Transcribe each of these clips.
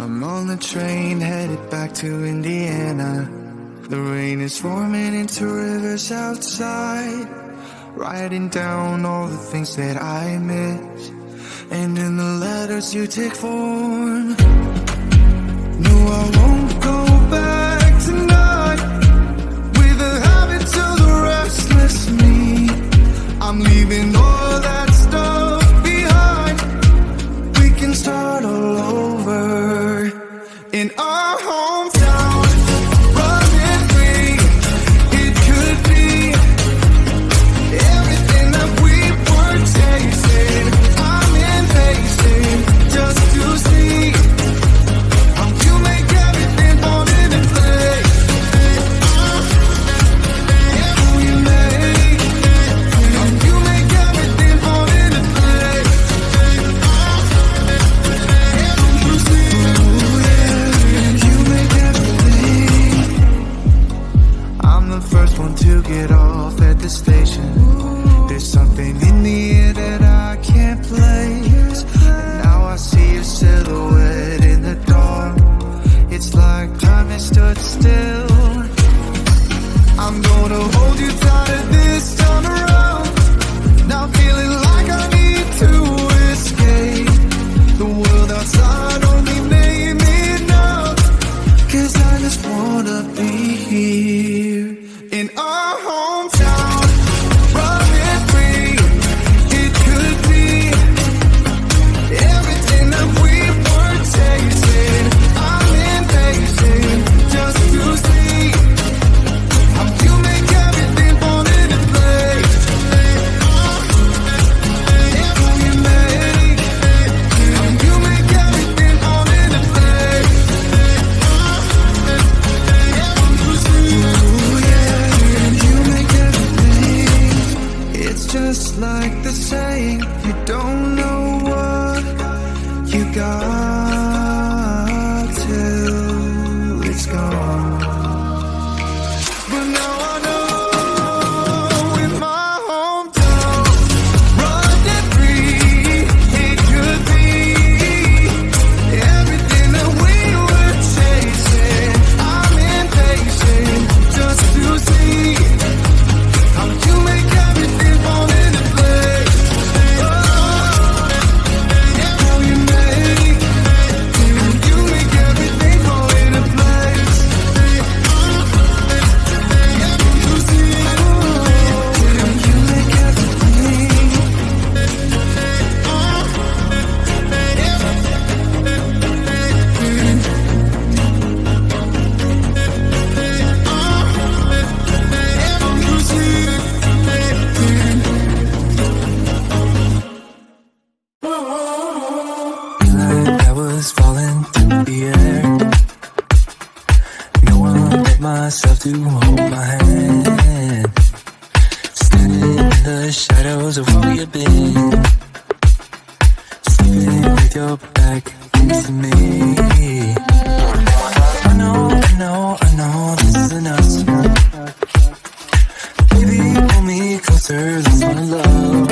I'm on the train headed back to Indiana. The rain is forming into rivers outside, writing down all the things that I miss, and in the letters you take form. No, I won't go back tonight with the habits of the restless me. I'm leaving all that stuff behind. We can start all over in our hometown. Running free, it could be everything that we were chasing. I'm impatient just to see how you make everything fall into place. How you make everything fall into place. You make everything. I'm the first one to get off at the station. There's something in the air that I can't place. And now I see your silhouette in the dark. It's like time has stood still. I'm gonna hold you tighter this time around. Now feeling like I need to escape. The world outside only made me numb. 'Cause I just wanna be here in our hometown. Running free, it could be everything that we were chasing. I'm impatient just to see how you make everything fall into place. How you make everything fall into place. Ooh, yeah, you make everything. It's just like the saying, you don't know what you got till it's gone. But now I know in my hometown, running free, it could be everything that we were chasing. I'm impatient just to see how you make everything fall into place. How you make everything fall into place. You make everything. Like I was falling through the air. No one but myself to hold my hand. Standing in the shadows of where you've been. Sleeping with your back against me. I know this is enough. Baby, pull me closer, let's fall in love.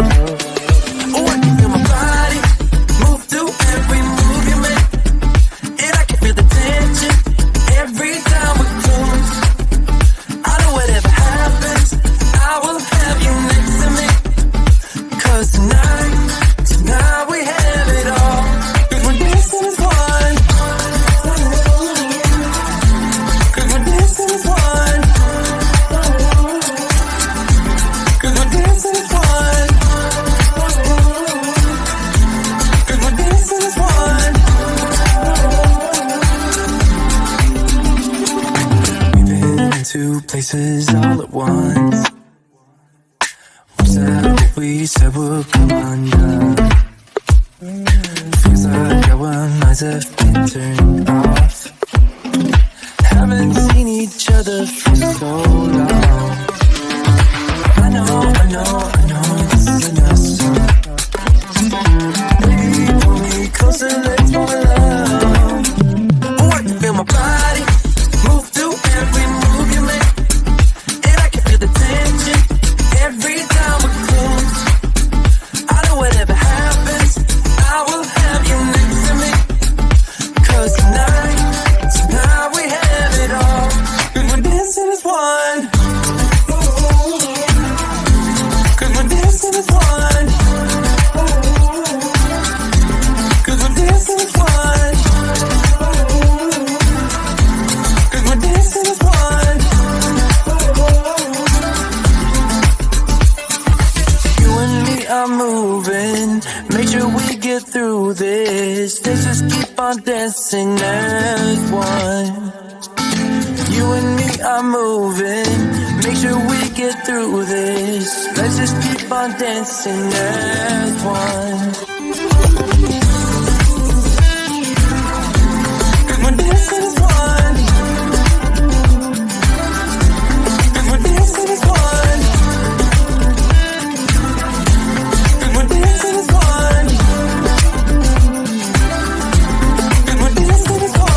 Oh, I can feel my body move to every move you make, and I can feel the tension every time we close. I know whatever happens, I will have you next to me. 'Cause tonight we have it all. 'Cause we're dancing as one. 'Cause we're dancing as one. 'Cause we're dancing as one. 'Cause we're dancing as one. We've been into places all at once. Was that what we said would come undone? Feels like our minds have been turned off. Haven't seen each other for so long. I know this is enough. Baby, pull me closer, let's fall in love. Oh, I can feel my body move to every move you make, and I can feel the tension every time we close. I know whatever happens, I will have you next to me. 'Cause tonight through this. Let's just keep on dancing as one. You and me are moving. Make sure we get through this. Let's just keep on dancing as one. We're dancing as one. We're dancing as one. We're dancing as one. We're dancing as one.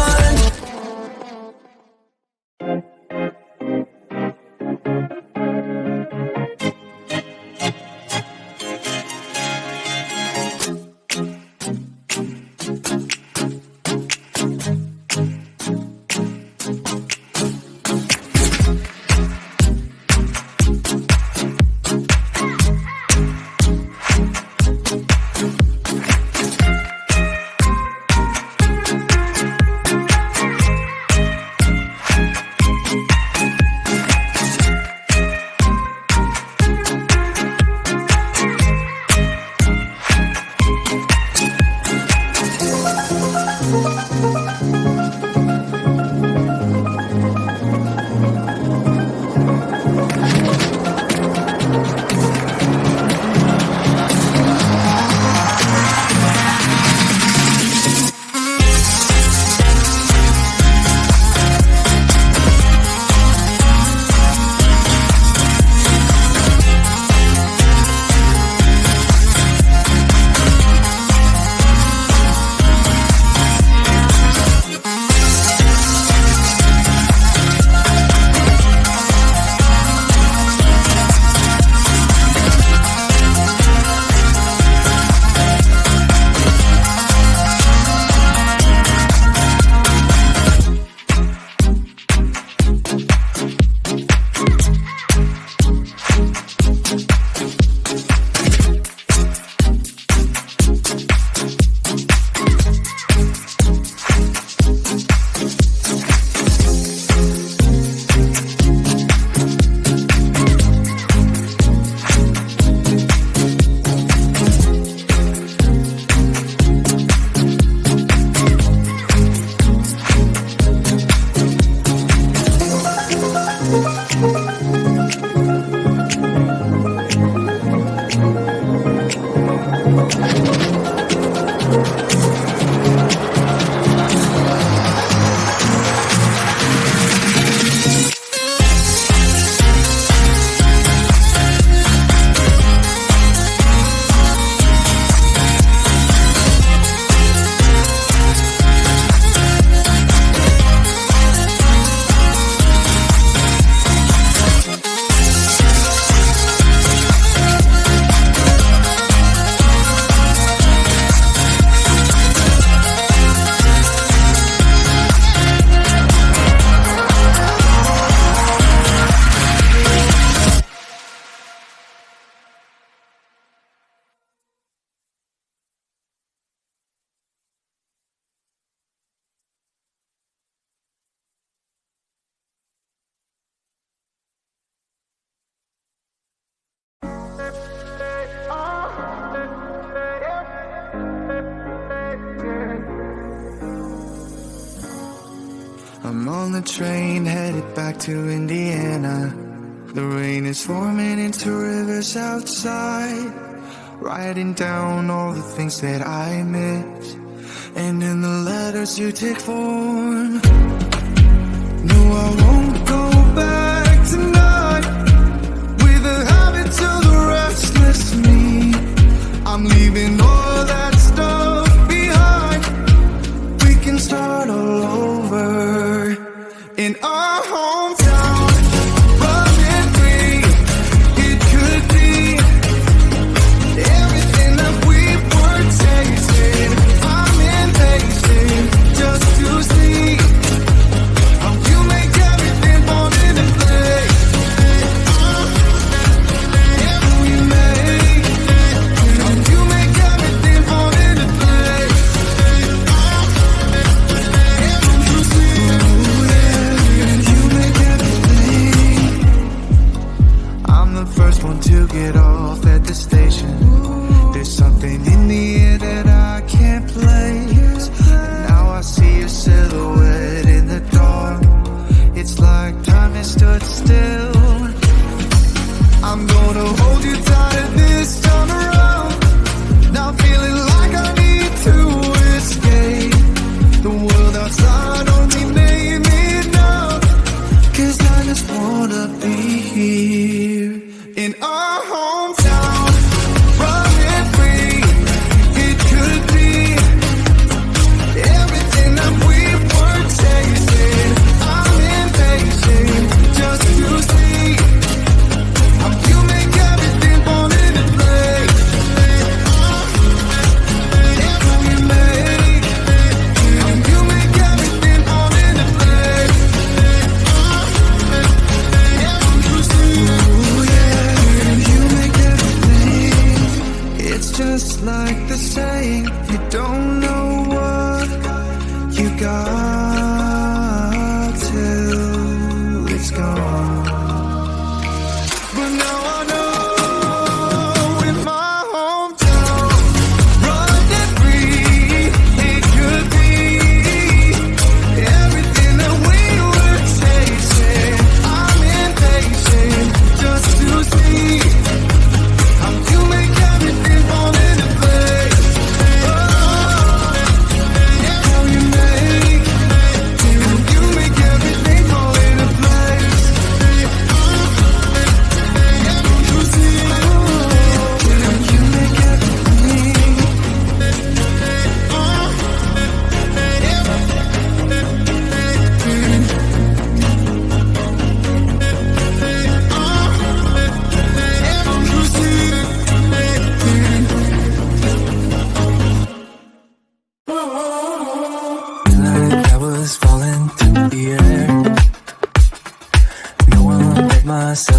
I'm on the train headed back to Indiana. The rain is forming into rivers outside, writing down all the things that I miss, and in the letters you take form. No, I won't go back tonight with the habits of the restless me. I'm leaving all that stuff behind. We can start all over in our hometown, running free. It could be everything that we were tasting. I'm impatient just to see how you make everything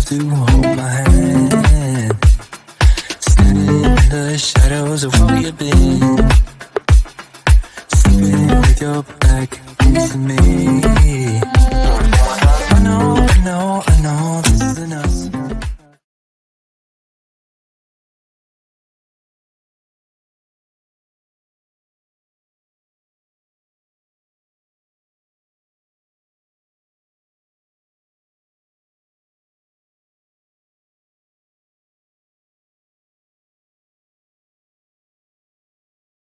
to hold my hand, standing in the shadows of where you've been, sleeping with your back to me.